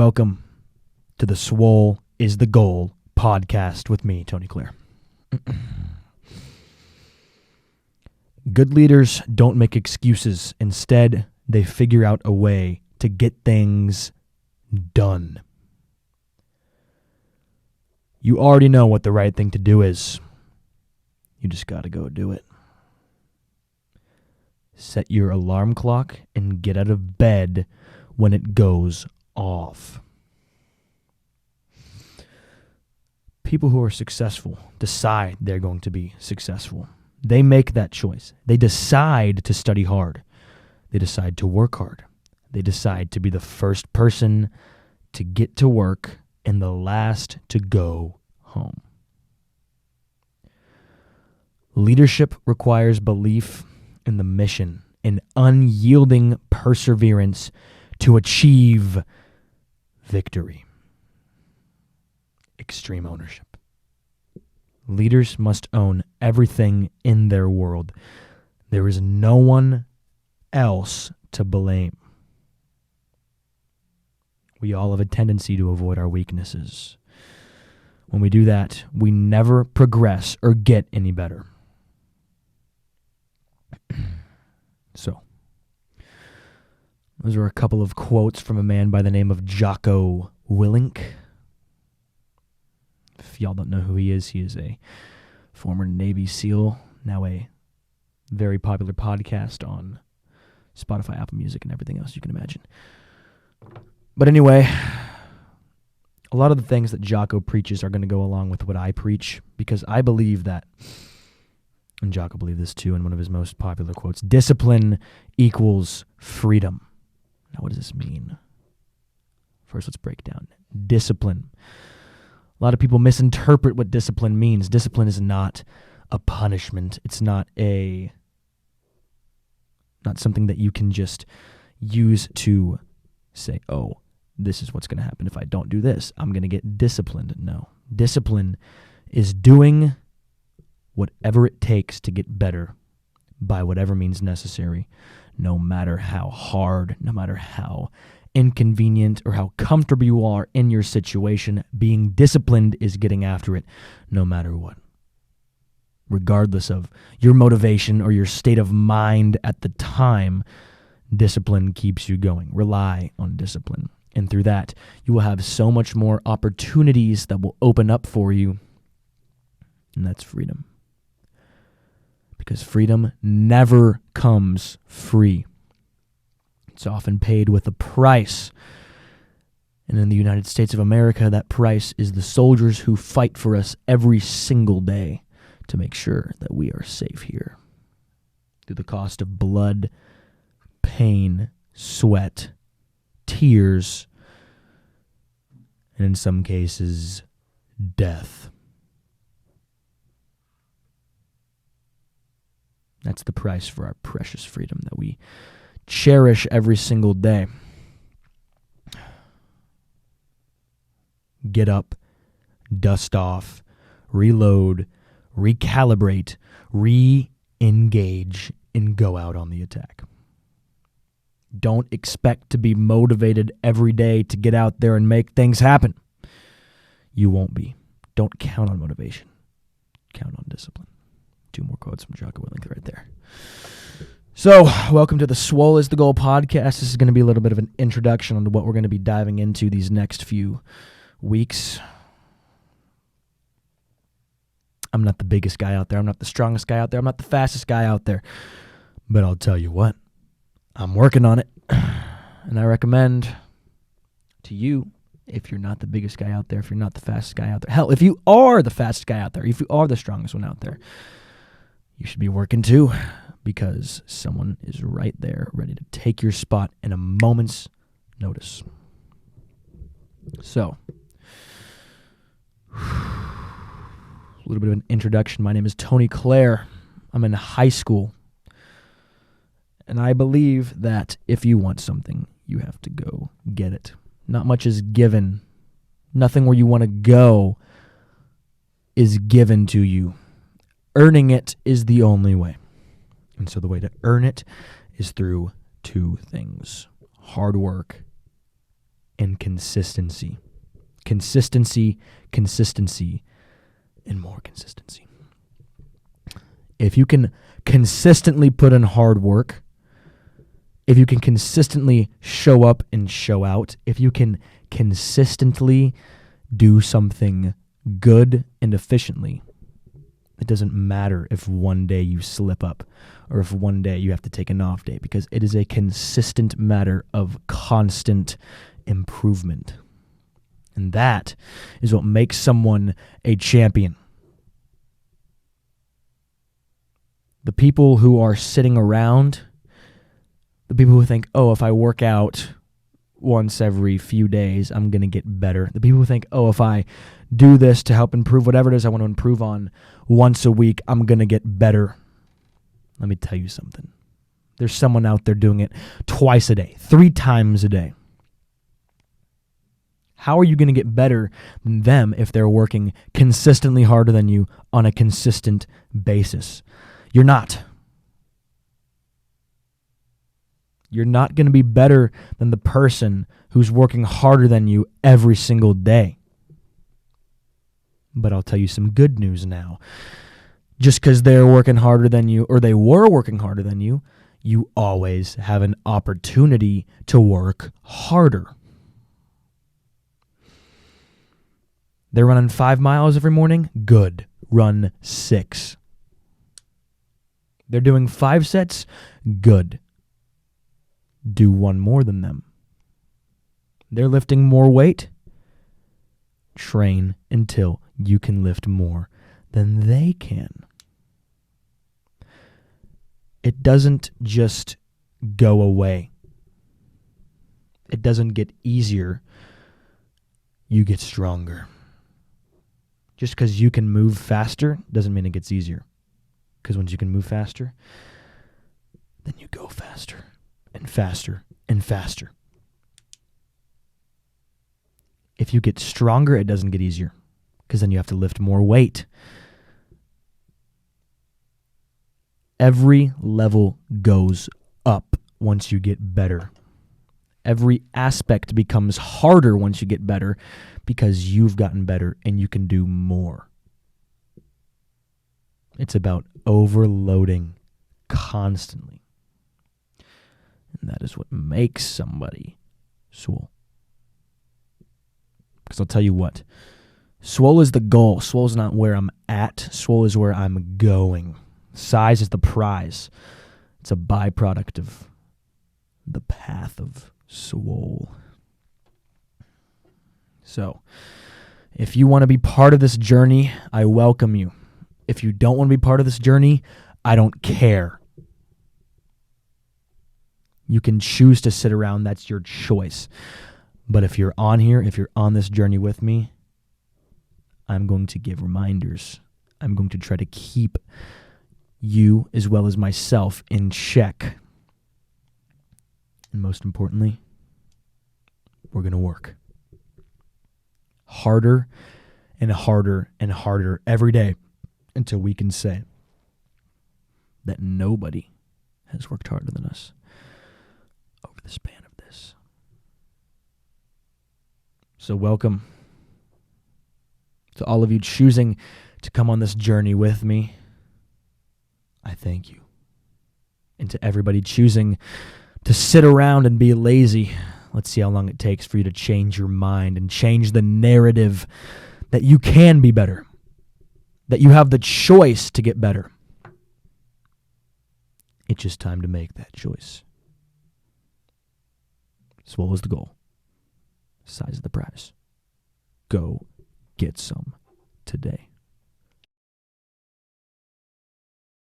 Welcome to the Swole is the Goal podcast with me, Tony Clare. Good leaders don't make excuses. Instead, they figure out a way to get things done. You already know what the right thing to do is. You just got to go do it. Set your alarm clock and get out of bed when it goes off. People who are successful decide they're going to be successful. They make that choice. They decide to study hard. They decide to work hard. They decide to be the first person to get to work and the last to go home. Leadership requires belief in the mission and unyielding perseverance to achieve victory. Extreme ownership. Leaders must own everything in their world. There is no one else to blame. We all have a tendency to avoid our weaknesses. When we do that, we never progress or get any better. So, those are a couple of quotes from a man by the name of Jocko Willink. If y'all don't know who he is a former Navy SEAL, now a very popular podcast on Spotify, Apple Music, and everything else you can imagine. But anyway, a lot of the things that Jocko preaches are going to go along with what I preach, because I believe that, and Jocko believed this too in one of his most popular quotes, discipline equals freedom. Now, what does this mean? First, let's break down discipline. A lot of people misinterpret what discipline means. Discipline is not a punishment. It's not something that you can just use to say, oh, this is what's going to happen if I don't do this. I'm going to get disciplined. No. Discipline is doing whatever it takes to get better by whatever means necessary, no matter how hard, no matter how inconvenient or how comfortable you are in your situation. Being disciplined is getting after it no matter what. Regardless of your motivation or your state of mind at the time, discipline keeps you going. Rely on discipline. And through that, you will have so much more opportunities that will open up for you. And that's freedom. Because freedom never comes free. It's often paid with a price. And in the United States of America, that price is the soldiers who fight for us every single day to make sure that we are safe here. Through the cost of blood, pain, sweat, tears, and in some cases, death. That's the price for our precious freedom that we cherish every single day. Get up, dust off, reload, recalibrate, re-engage, and go out on the attack. Don't expect to be motivated every day to get out there and make things happen. You won't be. Don't count on motivation. Count on discipline. 2 more quotes from Jocko Willink right there. So, welcome to the Swole is the Goal podcast. This is going to be a little bit of an introduction onto what we're going to be diving into these next few weeks. I'm not the biggest guy out there. I'm not the strongest guy out there. I'm not the fastest guy out there. But I'll tell you what, I'm working on it. And I recommend to you, if you're not the biggest guy out there, if you're not the fastest guy out there, hell, if you are the fastest guy out there, if you are the strongest one out there, you should be working too, because someone is right there ready to take your spot in a moment's notice. So, a little bit of an introduction. My name is Tony Clare. I'm in high school. And I believe that if you want something, you have to go get it. Not much is given. Nothing where you want to go is given to you. Earning it is the only way. And so the way to earn it is through 2 things: hard work and consistency. Consistency, consistency, and more consistency. If you can consistently put in hard work, if you can consistently show up and show out, if you can consistently do something good and efficiently, it doesn't matter if one day you slip up or if one day you have to take an off day, because it is a consistent matter of constant improvement. And that is what makes someone a champion. The people who are sitting around, the people who think, oh, if I work out once every few days, I'm going to get better. The people who think, oh, if I do this to help improve whatever it is I want to improve on once a week, I'm going to get better. Let me tell you something. There's someone out there doing it twice a day, 3 times a day. How are you going to get better than them if they're working consistently harder than you on a consistent basis? You're not. You're not going to be better than the person who's working harder than you every single day. But I'll tell you some good news now. Just because they're working harder than you, or they were working harder than you, you always have an opportunity to work harder. They're running 5 miles every morning? Good. Run 6. They're doing 5 sets? Good. Do 1 more than them. They're lifting more weight? Train until you can lift more than they can. It doesn't just go away. It doesn't get easier. You get stronger. Just because you can move faster doesn't mean it gets easier. Because once you can move faster, then you go faster and faster and faster. If you get stronger, it doesn't get easier, because then you have to lift more weight. Every level goes up once you get better. Every aspect becomes harder once you get better, because you've gotten better and you can do more. It's about overloading constantly. And that is what makes somebody swole. Because I'll tell you what, swole is the goal. Swole is not where I'm at. Swole is where I'm going. Size is the prize. It's a byproduct of the path of swole. So, if you want to be part of this journey, I welcome you. If you don't want to be part of this journey, I don't care. You can choose to sit around. That's your choice. But if you're on here, if you're on this journey with me, I'm going to give reminders. I'm going to try to keep you as well as myself in check. And most importantly, we're going to work harder and harder and harder every day until we can say that nobody has worked harder than us over the span of this. So welcome to all of you choosing to come on this journey with me. I thank you. And to everybody choosing to sit around and be lazy, let's see how long it takes for you to change your mind and change the narrative that you can be better, that you have the choice to get better. It's just time to make that choice. Swole is the goal. Size of the prize. Go get some today.